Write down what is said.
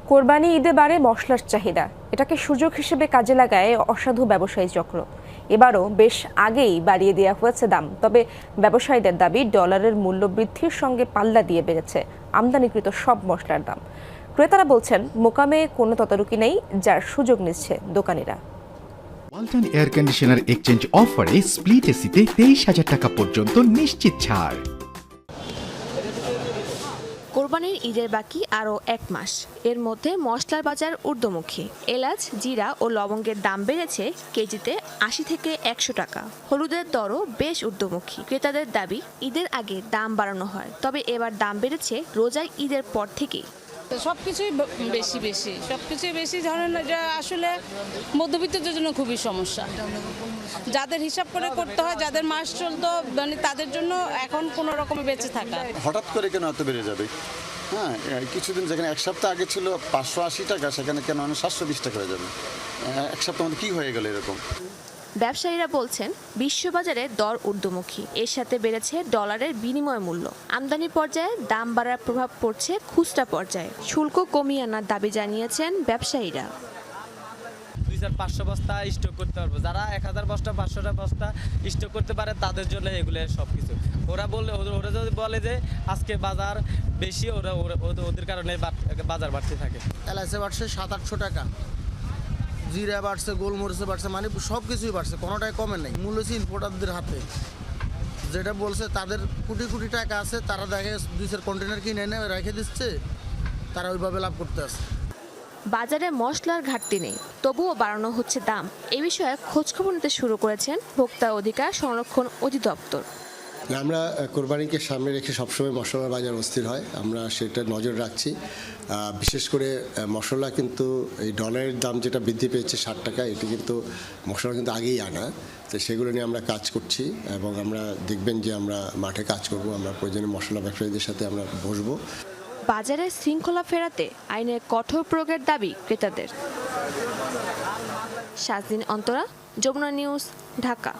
কোরবানি ঈদে বাড়ে মশলার চাহিদা, এটাকে সুযোগ হিসেবে কাজে লাগায় অসাধু ব্যবসায়ী চক্র। এবারও বেশ আগেই বাড়িয়ে দেওয়া হয়েছে দাম, তবে ব্যবসায়ীদের দাবি ডলারের মূল্য বৃদ্ধির সঙ্গে পাল্লা দিয়ে বেড়েছে আমদানিকৃত সব মশলার দাম। ক্রেতারা বলছেন মোকামে কোনো তদারকি নেই, যার সুযোগ নিচ্ছে দোকানিরা। ওয়ালটন এয়ার কন্ডিশনার এক্সচেঞ্জ অফারে স্প্লিট এসিতে 23,000 টাকা পর্যন্ত নিশ্চিত ছাড়। কোরবানির ঈদের বাকি আরও 1 মাস। এর মধ্যে মশলার বাজার ঊর্ধ্বমুখী। এলাচ, জিরা ও লবঙ্গের দাম বেড়েছে কেজিতে 80 থেকে 100 টাকা। হলুদের দরও বেশ ঊর্ধ্বমুখী। ক্রেতাদের দাবি ঈদের আগে দাম বাড়ানো হয়, তবে এবার দাম বেড়েছে রোজার ঈদের পর থেকেই। সবকিছুই বেশি ধরেন, এটা আসলে মধ্যবিত্তদের জন্য খুবই সমস্যা। যাদের হিসাব করে করতে হয়, যাদের মাস চলতো মানে তাদের জন্য এখন কোনো রকমে বেঁচে থাকা। হঠাৎ করে কেন এত বেড়ে যাবে? হ্যাঁ, কিছুদিন যেখানে এক সপ্তাহ আগে ছিল 580 টাকা, সেখানে কেন 720 টাকা হয়ে যাবে? এক সপ্তাহ মধ্যে কী হয়ে গেল এরকম? ব্যবসায়ীরা বলছেন বিশ্ববাজারে দর ঊর্ধ্বমুখী, এর সাথে বেড়েছে ডলারের বিনিময় মূল্য। আমদানি পর্যায়ে দাম বাড়ার প্রভাব পড়ছে খুচরা পর্যায়ে। শুল্ক কমিয়ে আনার দাবি জানিয়েছেন ব্যবসায়ীরা। 2,500 বস্তা স্টক করতে পারবো, যারা 1000 বস্তা 500টা বস্তা স্টক করতে পারে তাদের জন্য এগুলো সবকিছু। ওরা যদি বলে যে আজকে বাজার বেশি, ওদের কারণে বাজার বাড়তে থাকে। এলাচে বাড়ছে 700-800 টাকা, জিরা বাড়ছে, গোলমরিচে বাড়ছে, মানে সব কিছুই বাড়ছে, কোনোটাই কমে নেই। মূল্য হচ্ছে ইম্পোর্টারদের হাতে। যেটা বলছে তাদের কোটি কোটি টাকা আছে, তারা দেখে 2-4 কন্টেনার কিনে এনে রেখে দিচ্ছে, তারা ওইভাবে লাভ করতে আছে। বাজারে মশলার ঘাটতি নেই, তবুও বাড়ানো হচ্ছে দাম। এ বিষয়ে খোঁজখবর নিতে শুরু করেছেন ভোক্তা অধিকার সংরক্ষণ অধিদপ্তর। আমরা কোরবানিকে সামনে রেখে সবসময় মশলার বাজার অস্থির হয়, আমরা সেটা নজর রাখছি। বিশেষ করে মশলা কিন্তু এই ডলারের দাম যেটা বৃদ্ধি পেয়েছে 60 টাকা, এটি কিন্তু মশলা কিন্তু আগেই আনা, তো সেগুলো নিয়ে আমরা কাজ করছি এবং আমরা দেখবেন যে আমরা মাঠে কাজ করব, আমরা প্রয়োজনীয় মশলা ব্যবসায়ীদের সাথে আমরা বসবো। বাজারে শৃঙ্খলা ফেরাতে আইনের কঠোর প্রয়োগের দাবি ক্রেতাদের। শাজদিন অন্তরা, যমুনা নিউজ, ঢাকা।